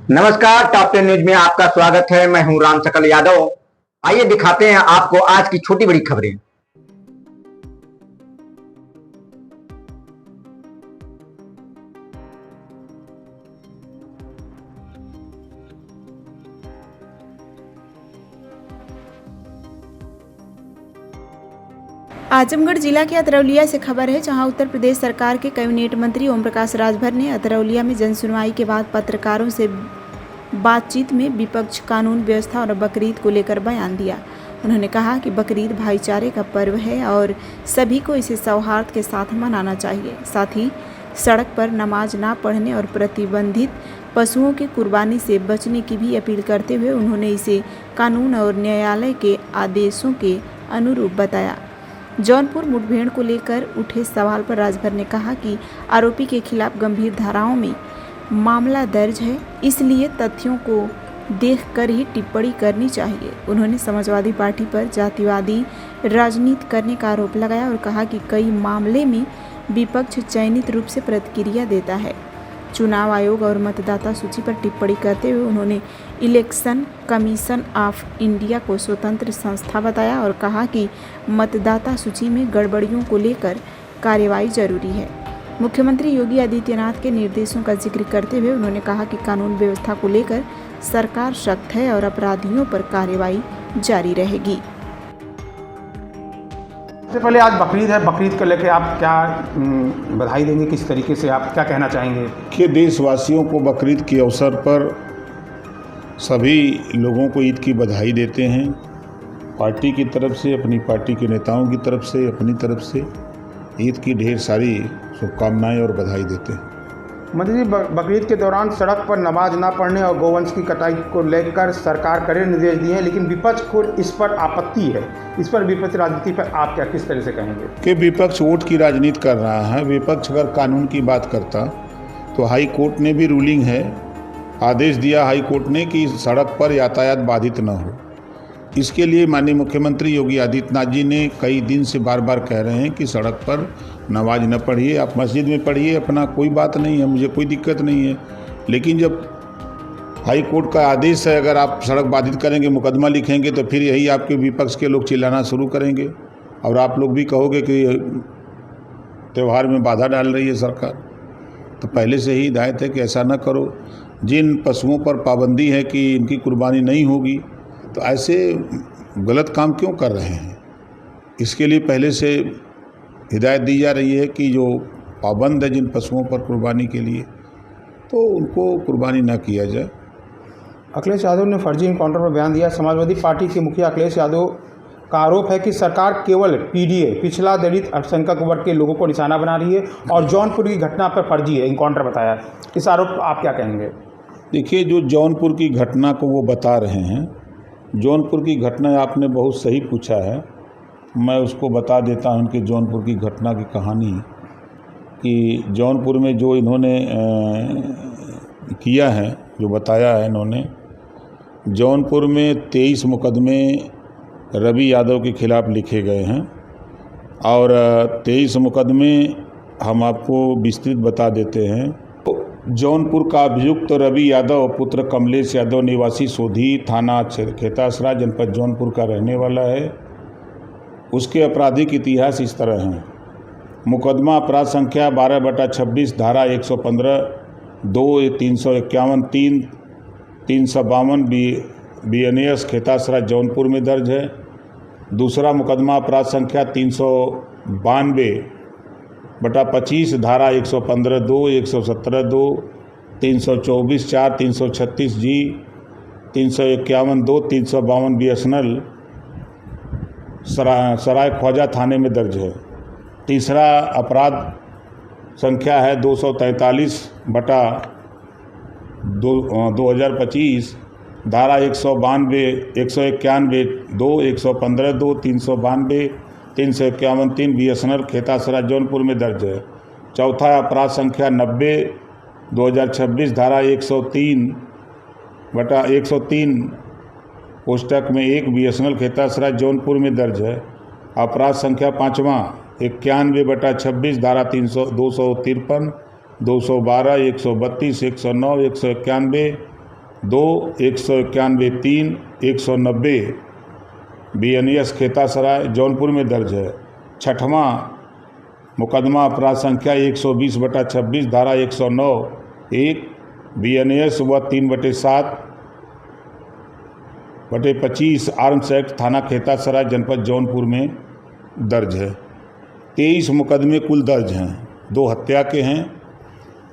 नमस्कार, top 10 news में आपका स्वागत है। मैं हूं राम सकल यादव। आइए दिखाते हैं आपको आज की छोटी बड़ी खबरें। आजमगढ़ जिला के अतरौलिया से खबर है, जहां उत्तर प्रदेश सरकार के कैबिनेट मंत्री ओम प्रकाश राजभर ने अतरौलिया में जनसुनवाई के बाद पत्रकारों से बातचीत में विपक्ष, कानून व्यवस्था और बकरीद को लेकर बयान दिया। उन्होंने कहा कि बकरीद भाईचारे का पर्व है और सभी को इसे सौहार्द के साथ मनाना चाहिए। साथ ही सड़क पर नमाज ना पढ़ने और प्रतिबंधित पशुओं की कुर्बानी से बचने की भी अपील करते हुए उन्होंने इसे कानून और न्यायालय के आदेशों के अनुरूप बताया। जौनपुर मुठभेड़ को लेकर उठे सवाल पर राजभर ने कहा कि आरोपी के खिलाफ गंभीर धाराओं में मामला दर्ज है, इसलिए तथ्यों को देखकर ही टिप्पणी करनी चाहिए। उन्होंने समाजवादी पार्टी पर जातिवादी राजनीति करने का आरोप लगाया और कहा कि कई मामले में विपक्ष चयनित रूप से प्रतिक्रिया देता है। चुनाव आयोग और मतदाता सूची पर टिप्पणी करते हुए उन्होंने इलेक्शन कमीशन ऑफ इंडिया को स्वतंत्र संस्था बताया और कहा कि मतदाता सूची में गड़बड़ियों को लेकर कार्रवाई जरूरी है। मुख्यमंत्री योगी आदित्यनाथ के निर्देशों का जिक्र करते हुए उन्होंने कहा कि कानून व्यवस्था को लेकर सरकार सख्त है और अपराधियों पर कार्रवाई जारी रहेगी। सबसे पहले आज बकरीद है, बकरीद को लेकर आप क्या बधाई देंगे, किस तरीके से आप क्या कहना चाहेंगे? कि देशवासियों को बकरीद के अवसर पर सभी लोगों को ईद की बधाई देते हैं। पार्टी की तरफ से, अपनी पार्टी के नेताओं की तरफ से, अपनी तरफ से ईद की ढेर सारी शुभकामनाएं और बधाई देते हैं। मंत्री जी, बकरीद के दौरान सड़क पर नमाज ना पढ़ने और गौवंश की कटाई को लेकर सरकार कड़े निर्देश दिए हैं, लेकिन विपक्ष को इस पर आपत्ति है। इस पर विपक्ष राजनीति पर आप क्या किस तरह से कहेंगे? कि विपक्ष वोट की राजनीति कर रहा है। विपक्ष अगर कानून की बात करता तो हाई कोर्ट ने भी रूलिंग है, आदेश दिया हाई कोर्ट ने कि सड़क पर यातायात बाधित न हो। इसके लिए माननीय मुख्यमंत्री योगी आदित्यनाथ जी ने कई दिन से बार बार कह रहे हैं कि सड़क पर नमाज न पढ़िए, आप मस्जिद में पढ़िए, अपना कोई बात नहीं है, मुझे कोई दिक्कत नहीं है। लेकिन जब हाई कोर्ट का आदेश है, अगर आप सड़क बाधित करेंगे, मुकदमा लिखेंगे, तो फिर यही आपके विपक्ष के लोग चिल्लाना शुरू करेंगे और आप लोग भी कहोगे कि त्यौहार में बाधा डाल रही है सरकार। तो पहले से ही हिदायत है कि ऐसा न करो। जिन पशुओं पर पाबंदी है कि इनकी कुर्बानी नहीं होगी, तो ऐसे गलत काम क्यों कर रहे हैं? इसके लिए पहले से हिदायत दी जा रही है कि जो पाबंद है जिन पशुओं पर कुर्बानी के लिए, तो उनको कुर्बानी ना किया जाए। अखिलेश यादव ने फर्जी इनकाउंटर पर बयान दिया। समाजवादी पार्टी के मुखिया अखिलेश यादव का आरोप है कि सरकार केवल पीडीए, पिछड़ा दलित अल्पसंख्यक वर्ग के लोगों को निशाना बना रही है और जौनपुर की घटना पर फर्जी है इनकाउंटर बताया। इस आरोप पर आप क्या कहेंगे? देखिए, जो जौनपुर की घटना को वो बता रहे हैं, जौनपुर की घटना आपने बहुत सही पूछा है। मैं उसको बता देता हूं कि जौनपुर की घटना की कहानी, कि जौनपुर में जो इन्होंने किया है, जो बताया है इन्होंने, जौनपुर में 23 मुकदमे रवि यादव के खिलाफ़ लिखे गए हैं और 23 मुकदमे हम आपको विस्तृत बता देते हैं। जौनपुर का अभियुक्त रवि यादव पुत्र कमलेश यादव निवासी सोधी थाना खेतासरा जनपद जौनपुर का रहने वाला है। उसके आपराधिक इतिहास इस तरह हैं। मुकदमा अपराध संख्या 12/26 धारा 115 2 351 3 352 BNS खेतासरा जौनपुर में दर्ज है। दूसरा मुकदमा अपराध संख्या 392/25 धारा 115 2 117 2 324 4 336 G 351 2 352 BSNL सराय ख्वाजा थाने में दर्ज है। तीसरा अपराध संख्या है 243/2025 धारा 192 191 2 115 2 392 351 3 BSNL खेतासरा जौनपुर में दर्ज है। चौथा अपराध संख्या 90/2026 धारा 103/103 पुस्तक में 1 BSNL खेतासरा जौनपुर में दर्ज है। अपराध संख्या 5वां 91/26 धारा 253 212 132 109 191 2, 191, 3, 190 BNES खेतासराय जौनपुर में दर्ज है। 6वां मुकदमा अपराध संख्या 120/26 धारा 109 1 BNES व 3/7/25 आर्म्स एक्ट थाना खेतासराय जनपद जौनपुर में दर्ज है। 23 मुकदमे कुल दर्ज हैं। 2 हत्या के हैं,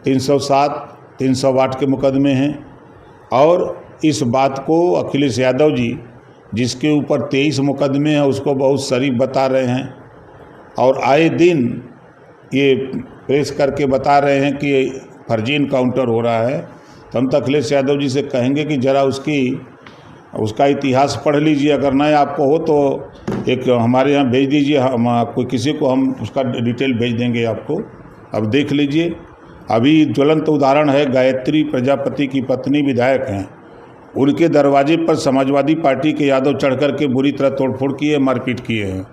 307, 308 के मुकदमे हैं। और इस बात को अखिलेश यादव जी, जिसके ऊपर 23 मुकदमे हैं, उसको बहुत शरीफ बता रहे हैं और आए दिन ये प्रेस करके बता रहे हैं कि फर्जी इनकाउंटर हो रहा है। तो हम तो अखिलेश यादव जी से कहेंगे कि ज़रा उसका इतिहास पढ़ लीजिए। अगर नहीं आपको हो तो एक हमारे यहाँ भेज दीजिए, हम कोई किसी को हम उसका डिटेल भेज देंगे आपको। अब देख लीजिए। अभी ज्वलंत उदाहरण है, गायत्री प्रजापति की पत्नी विधायक हैं, उनके दरवाजे पर समाजवादी पार्टी के यादव चढ़ कर के बुरी तरह तोड़फोड़ किए, मारपीट किए हैं,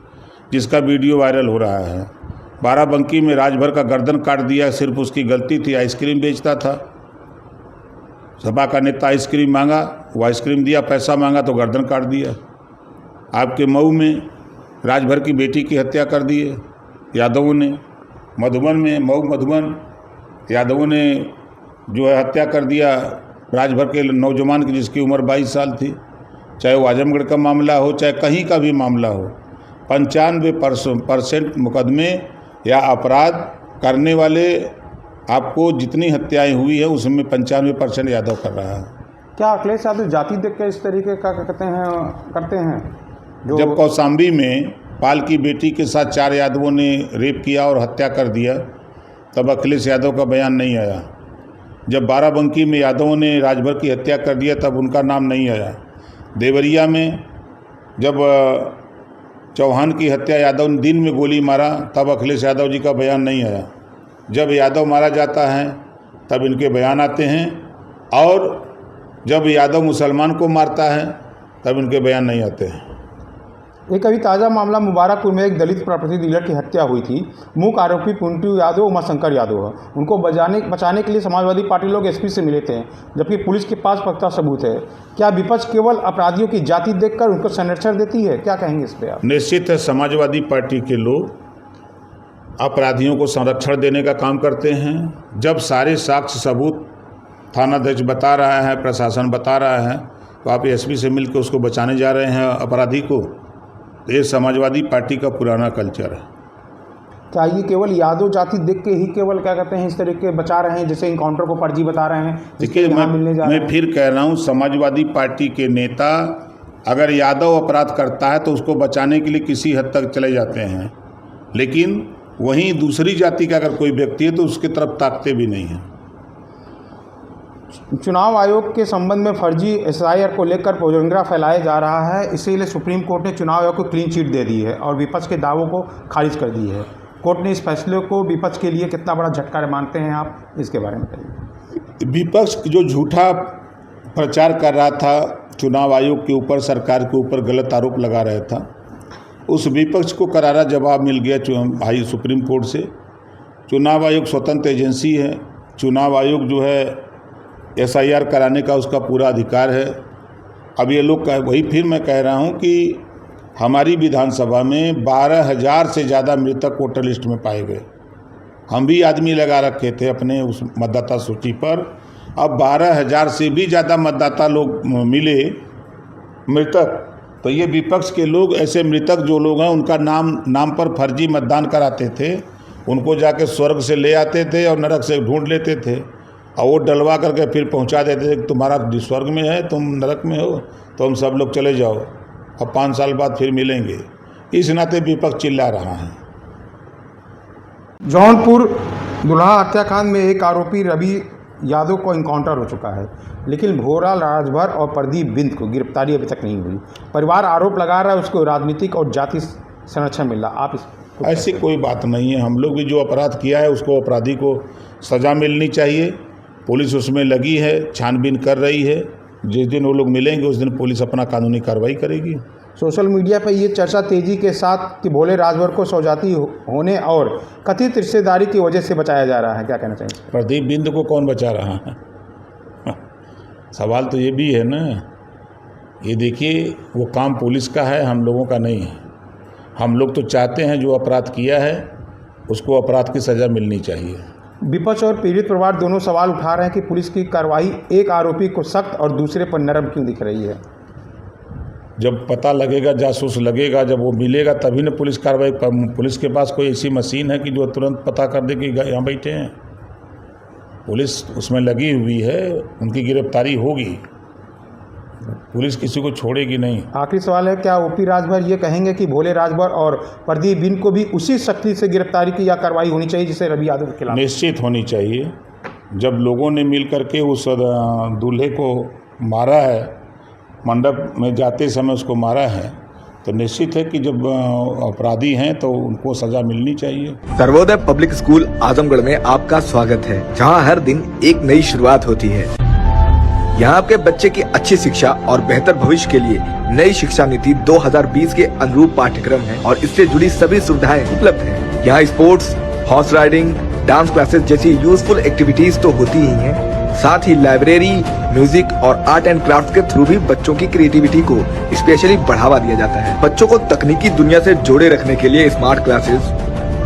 जिसका वीडियो वायरल हो रहा है। बाराबंकी में राजभर का गर्दन काट दिया, सिर्फ उसकी गलती थी, आइसक्रीम बेचता था। सपा का नेता आइसक्रीम मांगा, वो आइसक्रीम दिया, पैसा मांगा तो गर्दन काट दिया। आपके मऊ में राजभर की बेटी की हत्या कर दी है यादवों ने। मधुबन में मधुबन यादवों ने जो है हत्या कर दिया राजभर के नौजवान की, जिसकी उम्र 22 साल थी। चाहे वो आजमगढ़ का मामला हो, चाहे कहीं का भी मामला हो, 95% मुकदमे या अपराध करने वाले, आपको जितनी हत्याएं हुई है उसमें 95% यादव कर रहा है। क्या अखिलेश यादव जाति देख के इस तरीके का करते हैं? जब कौशाम्बी में पाल की बेटी के साथ 4 यादवों ने रेप किया और हत्या कर दिया, तब अखिलेश यादव का बयान नहीं आया। जब बाराबंकी में यादवों ने राजभर की हत्या कर दिया, तब उनका नाम नहीं आया। देवरिया में जब चौहान की हत्या यादव ने दिन में गोली मारा, तब अखिलेश यादव जी का बयान नहीं आया। जब यादव मारा जाता है तब इनके बयान आते हैं, और जब यादव मुसलमान को मारता है तब इनके बयान नहीं आते हैं। एक अभी ताज़ा मामला मुबारकपुर में एक दलित प्रॉपर्टी डीलर की हत्या हुई थी। मुख्य आरोपी पुंटू यादव उमाशंकर यादव है। उनको बचाने के लिए समाजवादी पार्टी लोग एसपी से मिले थे, जबकि पुलिस के पास पुख्ता सबूत है। क्या विपक्ष केवल अपराधियों की जाति देखकर उनको संरक्षण देती है? क्या कहेंगे इस पर आप? निश्चित है, समाजवादी पार्टी के लोग अपराधियों को संरक्षण देने का काम करते हैं। जब सारे साक्ष्य सबूत थानाध्यक्ष बता रहा है, प्रशासन बता रहा है, तो आप एसपी से मिलकर उसको बचाने जा रहे हैं अपराधी को। ये समाजवादी पार्टी का पुराना कल्चर है। क्या ये केवल यादव जाति देख के ही केवल क्या कहते हैं इस तरीके बचा रहे हैं, जैसे इनकाउंटर को फर्जी बता रहे हैं? देखिए, मैं फिर कह रहा हूँ, समाजवादी पार्टी के नेता अगर यादव अपराध करता है तो उसको बचाने के लिए किसी हद तक चले जाते हैं, लेकिन वहीं दूसरी जाति का अगर कोई व्यक्ति है तो उसकी तरफ ताकते भी नहीं हैं। चुनाव आयोग के संबंध में फर्जी एसआईआर को लेकर पोजंगरा फैलाया जा रहा है, इसीलिए सुप्रीम कोर्ट ने चुनाव आयोग को क्लीन चिट दे दी है और विपक्ष के दावों को खारिज कर दी है। कोर्ट ने इस फैसले को विपक्ष के लिए कितना बड़ा झटका मानते हैं आप? इसके बारे में बताइए। विपक्ष जो झूठा प्रचार कर रहा था, चुनाव आयोग के ऊपर, सरकार के ऊपर गलत आरोप लगा रहा था, उस विपक्ष को करारा जवाब मिल गया सुप्रीम कोर्ट से। चुनाव आयोग स्वतंत्र एजेंसी है। चुनाव आयोग जो है एसआईआर कराने का उसका पूरा अधिकार है। अब ये लोग वही फिर मैं कह रहा हूँ कि हमारी विधानसभा में 12,000 से ज़्यादा मृतक वोटर लिस्ट में पाए गए। हम भी आदमी लगा रखे थे अपने उस मतदाता सूची पर। अब 12,000 से भी ज़्यादा मतदाता लोग मिले मृतक, तो ये विपक्ष के लोग ऐसे मृतक जो लोग हैं उनका नाम पर फर्जी मतदान कराते थे, उनको जाके स्वर्ग से ले आते थे और नरक से ढूंढ लेते थे और वो डलवा करके फिर पहुंचा देते थे कि तुम्हारा स्वर्ग में है, तुम नरक में हो, तो हम सब लोग चले जाओ, अब 5 साल बाद फिर मिलेंगे। इस नाते विपक्ष चिल्ला रहा है। जौनपुर दुल्हा हत्याकांड में एक आरोपी रवि यादव को इनकाउंटर हो चुका है, लेकिन भोरा राजभर और प्रदीप बिंद को गिरफ्तारी अभी तक नहीं हुई। परिवार आरोप लगा रहा है उसको राजनीतिक और जाति संरक्षण मिल रहा। आप इस ऐसी कोई बात नहीं है। हम लोग भी जो अपराध किया है उसको अपराधी को सज़ा मिलनी चाहिए। पुलिस उसमें लगी है, छानबीन कर रही है। जिस दिन वो लोग मिलेंगे उस दिन पुलिस अपना कानूनी कार्रवाई करेगी। सोशल मीडिया पर ये चर्चा तेजी के साथ कि भोले राजभर को सौजाती होने और कथित रिश्तेदारी की वजह से बचाया जा रहा है, क्या कहना चाहिए? प्रदीप बिंद को कौन बचा रहा है? सवाल तो ये भी है ना, ये देखिए वो काम पुलिस का है, हम लोगों का नहीं है। हम लोग तो चाहते हैं जो अपराध किया है उसको अपराध की सज़ा मिलनी चाहिए। विपक्ष और पीड़ित परिवार दोनों सवाल उठा रहे हैं कि पुलिस की कार्रवाई एक आरोपी को सख्त और दूसरे पर नरम क्यों दिख रही है। जब पता लगेगा, जासूस लगेगा, जब वो मिलेगा तभी न पुलिस कार्रवाई। पुलिस के पास कोई ऐसी मशीन है कि जो तुरंत पता कर दे कि यहाँ बैठे हैं? पुलिस उसमें लगी हुई है, उनकी गिरफ्तारी होगी, पुलिस किसी को छोड़ेगी नहीं। आखिरी सवाल है, क्या ओपी राजभर ये कहेंगे कि भोले राजभर और प्रदीप बिन को भी उसी सख्ती से गिरफ्तारी की या कार्रवाई होनी चाहिए जिसे रवि यादव के खिलाफ? निश्चित होनी चाहिए। जब लोगों ने मिल करके उस दूल्हे को मारा है, मंडप में जाते समय उसको मारा है, तो निश्चित है कि जब अपराधी हैं तो उनको सजा मिलनी चाहिए। सर्वोदय पब्लिक स्कूल आजमगढ़ में आपका स्वागत है, जहां हर दिन एक नई शुरुआत होती है। यहाँ आपके बच्चे की अच्छी शिक्षा और बेहतर भविष्य के लिए नई शिक्षा नीति 2020 के अनुरूप पाठ्यक्रम है और इससे जुड़ी सभी सुविधाएं उपलब्ध हैं। यहाँ sports, horse riding, dance classes जैसी यूजफुल एक्टिविटीज तो होती ही हैं, साथ ही लाइब्रेरी, म्यूजिक और आर्ट एंड क्राफ्ट के थ्रू भी बच्चों की क्रिएटिविटी को स्पेशली बढ़ावा दिया जाता है। बच्चों को तकनीकी दुनिया से जोड़े रखने के लिए स्मार्ट क्लासेस,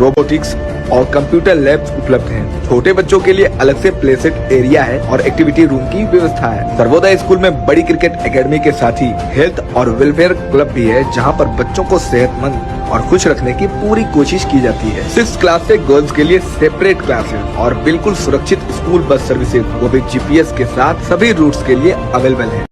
रोबोटिक्स और कंप्यूटर लैब्स उपलब्ध हैं। छोटे बच्चों के लिए अलग से प्ले सेट एरिया है और एक्टिविटी रूम की व्यवस्था है। सर्वोदय स्कूल में बड़ी क्रिकेट एकेडमी के साथ ही हेल्थ और वेलफेयर क्लब भी है, जहां पर बच्चों को सेहतमंद और खुश रखने की पूरी कोशिश की जाती है। 6th क्लास से गर्ल्स के लिए सेपरेट क्लासेस और बिल्कुल सुरक्षित स्कूल बस सर्विसेज, वो भी GPS के साथ सभी रूट्स के लिए अवेलेबल है।